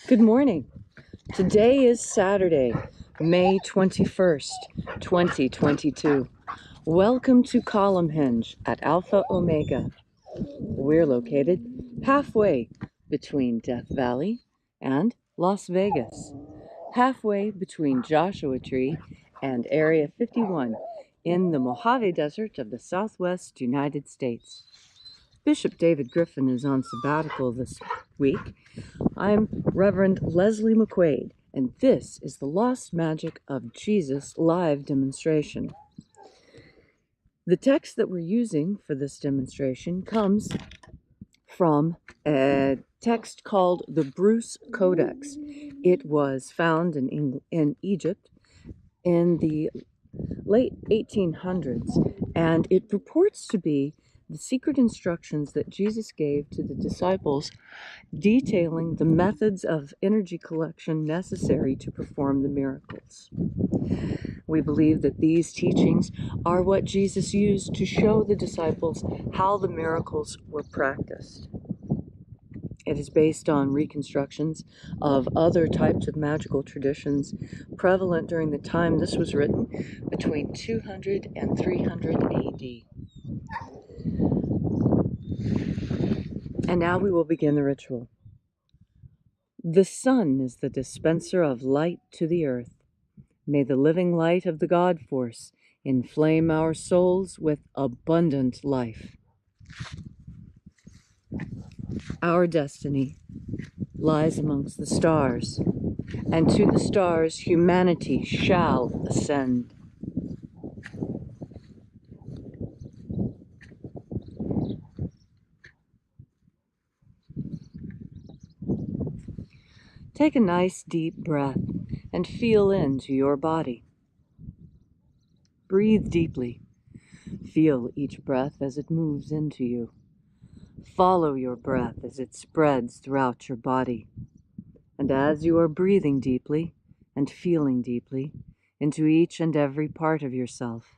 Good morning. Today is Saturday, May 21st, 2022. Welcome to Columnhenge at Alpha Ωmega. We're located halfway between Death Valley and Las Vegas, halfway between Joshua Tree and Area 51 in the Mojave Desert of the Southwest United States. Bishop David Griffin is on sabbatical this week. I'm Reverend Leslie McQuade, and this is the Lost Magic of Jesus live demonstration. The text that we're using for this demonstration comes from a text called the Bruce Codex. It was found in Egypt in the late 1800s, and it purports to be the secret instructions that Jesus gave to the disciples detailing the methods of energy collection necessary to perform the miracles. We believe that these teachings are what Jesus used to show the disciples how the miracles were practiced. It is based on reconstructions of other types of magical traditions prevalent during the time this was written, between 200 and 300 AD. And now we will begin the ritual. The sun is the dispenser of light to the earth. May the living light of the God force inflame our souls with abundant life. Our destiny lies amongst the stars, and to the stars humanity shall ascend. Take a nice deep breath and feel into your body. Breathe deeply. Feel each breath as it moves into you. Follow your breath as it spreads throughout your body. And as you are breathing deeply and feeling deeply into each and every part of yourself,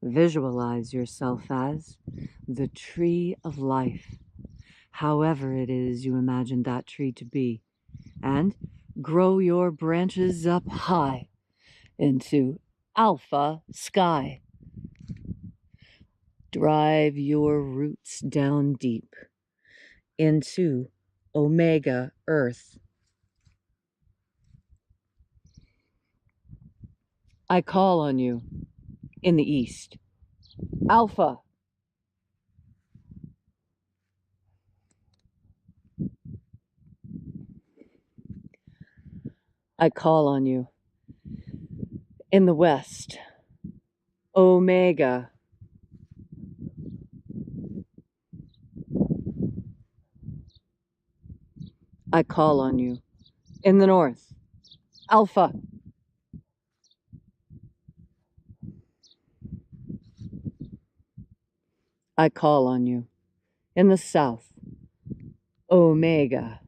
visualize yourself as the tree of life, however it is you imagine that tree to be, and grow your branches up high into alpha sky. Drive your roots down deep into omega earth. I call on you in the east. Alpha. I call on you in the west. Omega. I call on you in the north. Alpha. I call on you in the south. Omega.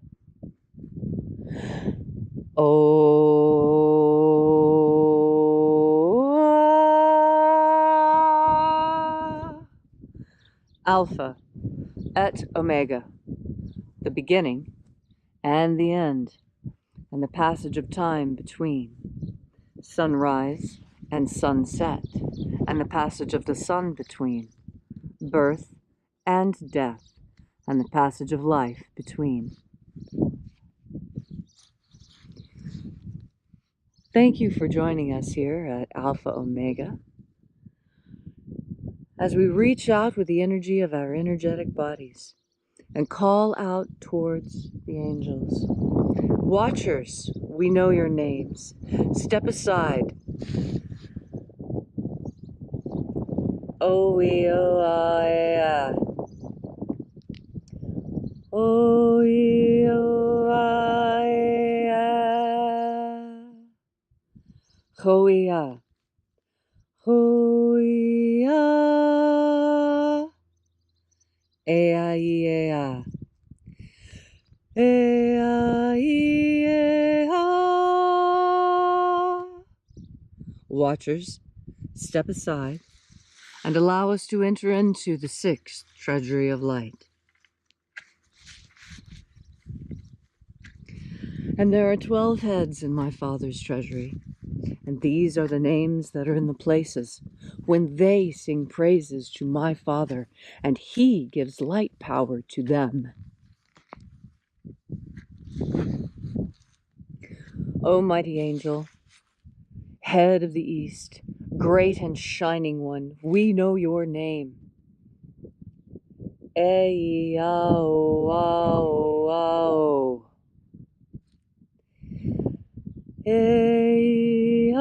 Alpha et Omega, the beginning and the end, and the passage of time between, sunrise and sunset, and the passage of the sun between, birth and death, and the passage of life between. Thank you for joining us here at Alpha Ωmega as we reach out with the energy of our energetic bodies and call out towards the angels. Watchers, we know your names. Step aside. O-E-O-I-A. O-E-O-I-A. Ho-E-A. Ho-E-A. E-I-E-A. E-I-E-A. Watchers, step aside and allow us to enter into the sixth Treasury of Light. And there are 12 heads in my Father's treasury, and these are the names that are in the places when they sing praises to my Father, and He gives light power to them. O mighty angel, head of the east, great and shining one, we know your name. Ei-ao-ao-ao. Ei-ao-ao-ao.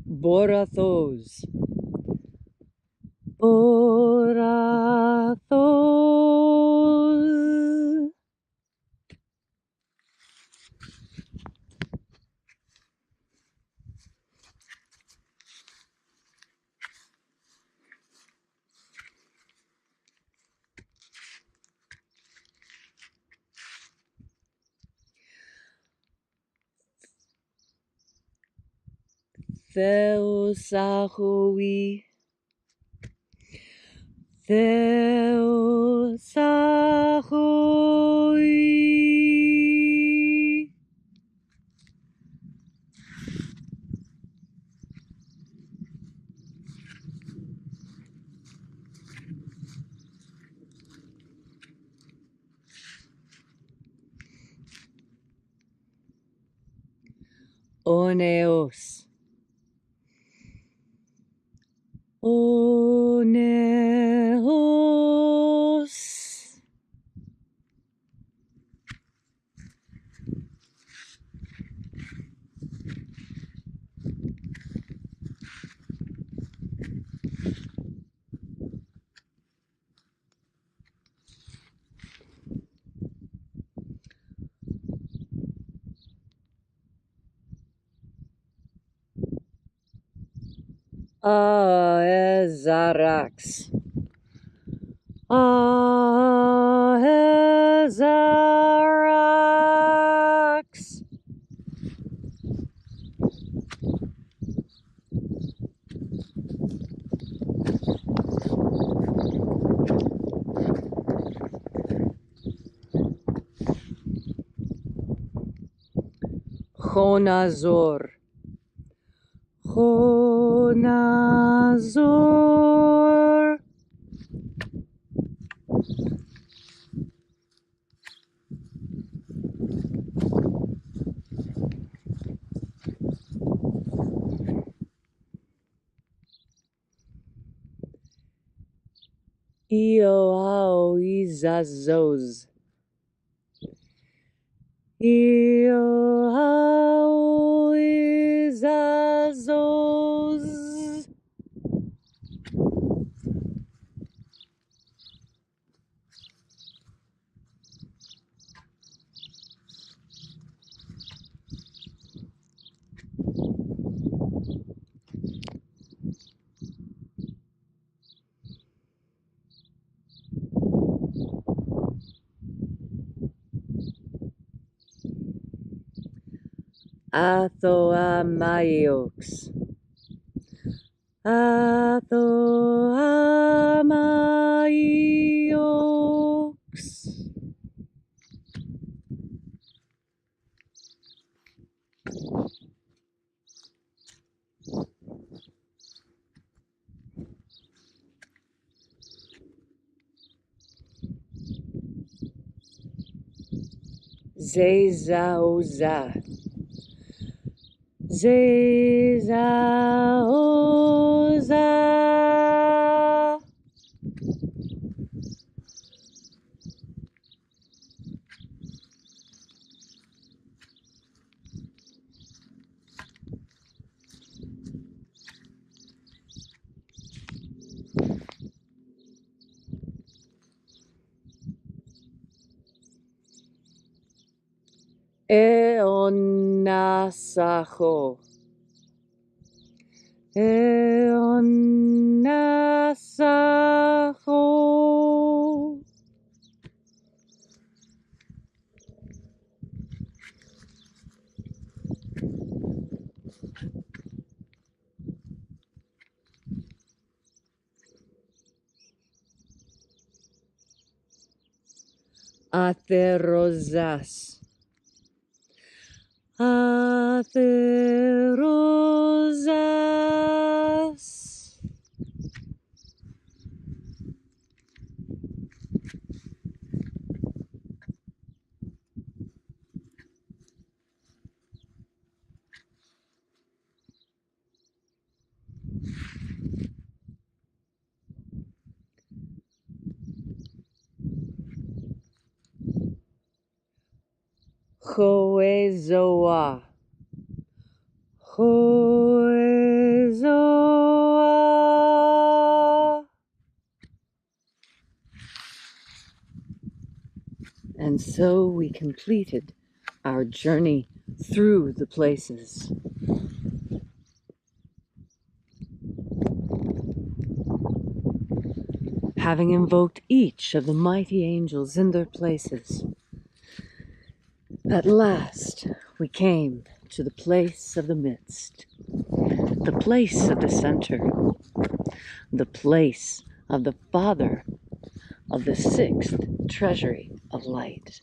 Borathos. Borathos. Theosahui. Theosahui. Oneos. Oneos. Aezarax. Aezarax. Chonazor. Chonazor. Ioao-izazos. Ioao-izazos. Athoamaiox. Athoamaiox. Zezaoza. Zezaoza. Eonasacho. Eonasacho. Atherosas. Atherosas. Hoezoa. Hoezoa. And so we completed our journey through the places. Having invoked each of the mighty angels in their places, at last we came to the place of the midst, the place of the center, the place of the Father of the sixth Treasury of Light.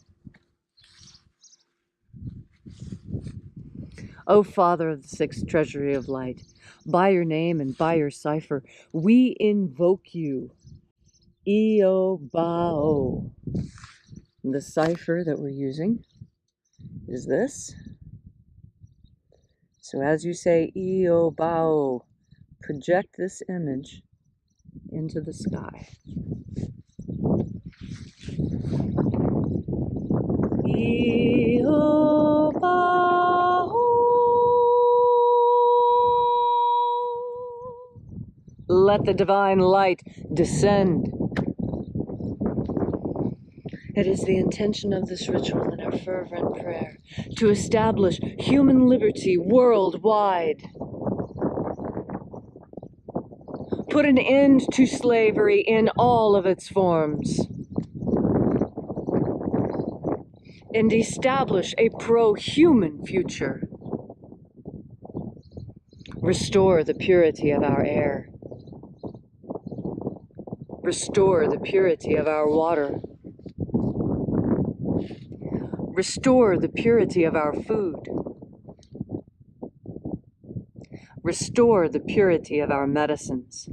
O Father of the sixth Treasury of Light, by your name and by your cipher, we invoke you. Eobao. The cipher that we're using is this. So as you say Eobao, project this image into the sky. Eobao. Let the divine light descend. It is the intention of this ritual and our fervent prayer to establish human liberty worldwide. Put an end to slavery in all of its forms. And establish a pro-human future. Restore the purity of our air. Restore the purity of our water. Restore the purity of our food. Restore the purity of our medicines.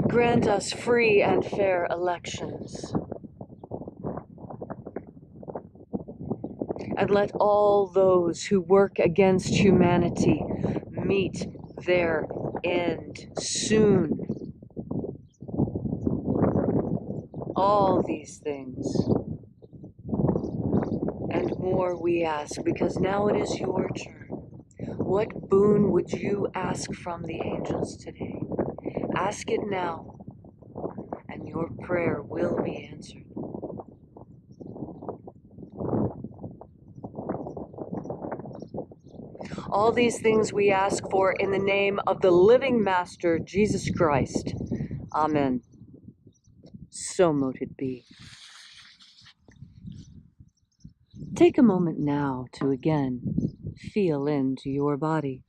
Grant us free and fair elections. And let all those who work against humanity meet their end soon. All these things and more we ask, because now it is your turn. What boon would you ask from the angels today? Ask it now, and your prayer will be answered. All these things we ask for in the name of the living Master, Jesus Christ. Amen. So mote it be. Take a moment now to again feel into your body.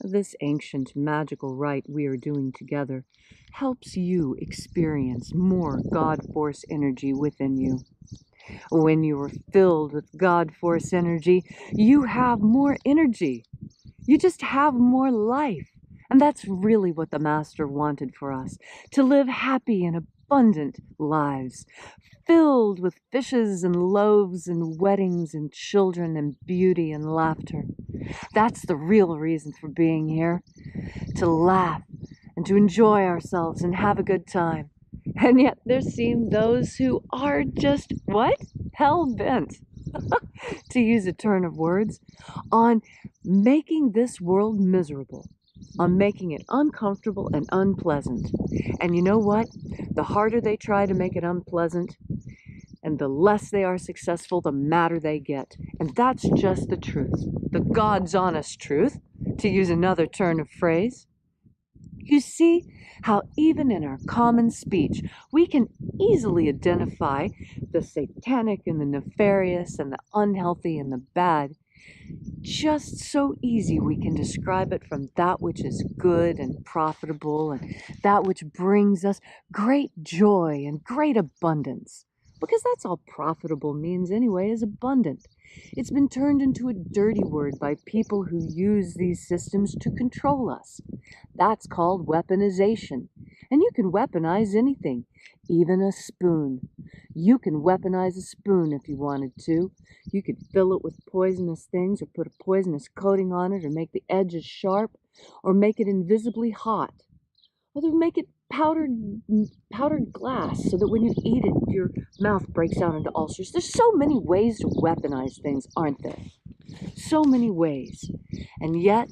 This ancient magical rite we are doing together helps you experience more God Force energy within you. When you are filled with God Force energy, you have more energy. You just have more life. And that's really what the Master wanted for us, to live happy and abundant lives, filled with fishes and loaves and weddings and children and beauty and laughter. That's the real reason for being here, to laugh and to enjoy ourselves and have a good time. And yet there seem those who are just, what? Hell-bent, to use a turn of words, on making this world miserable, on making it uncomfortable and unpleasant. And you know what? The harder they try to make it unpleasant, and the less they are successful, the madder they get. And that's just the truth, the God's honest truth, to use another turn of phrase. You see how even in our common speech, we can easily identify the satanic and the nefarious and the unhealthy and the bad, just so easy we can describe it from that which is good and profitable and that which brings us great joy and great abundance. Because that's all profitable means anyway, is abundant. It's been turned into a dirty word by people who use these systems to control us. That's called weaponization. And you can weaponize anything, even a spoon. You can weaponize a spoon if you wanted to. You could fill it with poisonous things or put a poisonous coating on it or make the edges sharp or make it invisibly hot. Or make it powdered glass so that when you eat it, your mouth breaks out into ulcers. There's so many ways to weaponize things, aren't there? So many ways. And yet,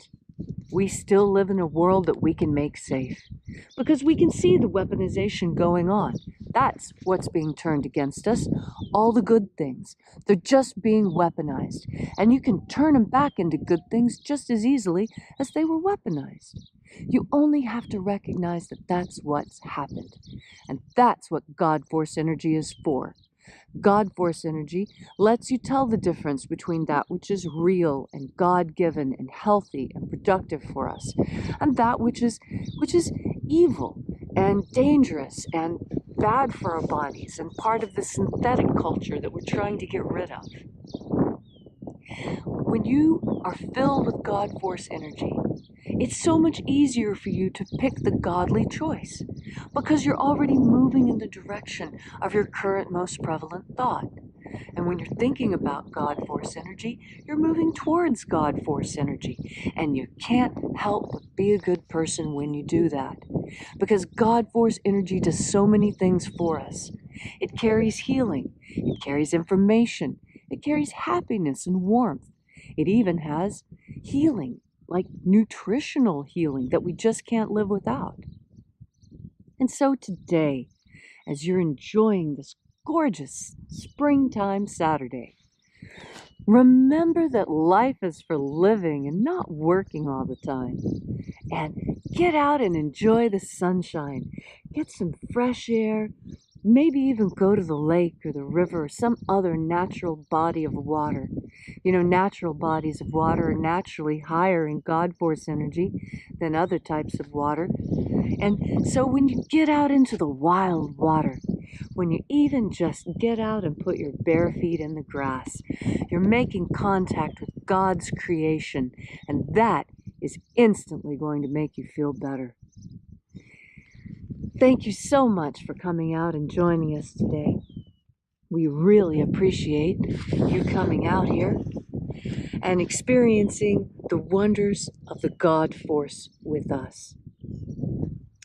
we still live in a world that we can make safe because we can see the weaponization going on. That's what's being turned against us. All the good things. They're just being weaponized. And you can turn them back into good things just as easily as they were weaponized. You only have to recognize that that's what's happened. And that's what God Force energy is for. God Force energy lets you tell the difference between that which is real and God-given and healthy and productive for us, and that which is evil and dangerous and bad for our bodies and part of the synthetic culture that we're trying to get rid of. When you are filled with God Force energy, it's so much easier for you to pick the godly choice because you're already moving in the direction of your current most prevalent thought. And when you're thinking about God Force energy, you're moving towards God Force energy. And you can't help but be a good person when you do that. Because God Force energy does so many things for us. It carries healing. It carries information. It carries happiness and warmth. It even has healing, like nutritional healing that we just can't live without. And so today, as you're enjoying this gorgeous springtime Saturday, remember that life is for living and not working all the time. And get out and enjoy the sunshine. Get some fresh air. Maybe even go to the lake or the river or some other natural body of water. You know, natural bodies of water are naturally higher in God Force energy than other types of water. And so when you get out into the wild water, when you even just get out and put your bare feet in the grass, you're making contact with God's creation, and that is instantly going to make you feel better. Thank you so much for coming out and joining us today. We really appreciate you coming out here and experiencing the wonders of the God Force with us.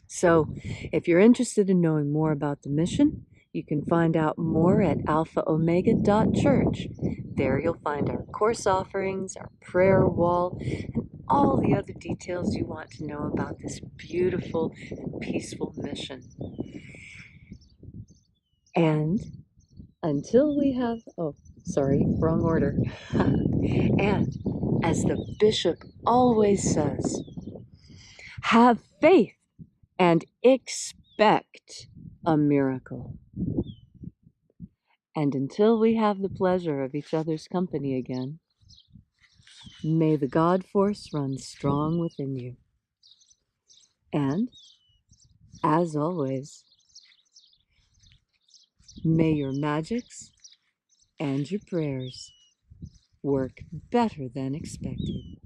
So, if you're interested in knowing more about the mission, you can find out more at alphaomega.church. There you'll find our course offerings, our prayer wall, and all the other details you want to know about this beautiful and peaceful mission. And until we have, wrong order. And as the bishop always says, have faith and expect a miracle. And until we have the pleasure of each other's company again, may the God Force run strong within you. And, as always, may your magics and your prayers work better than expected.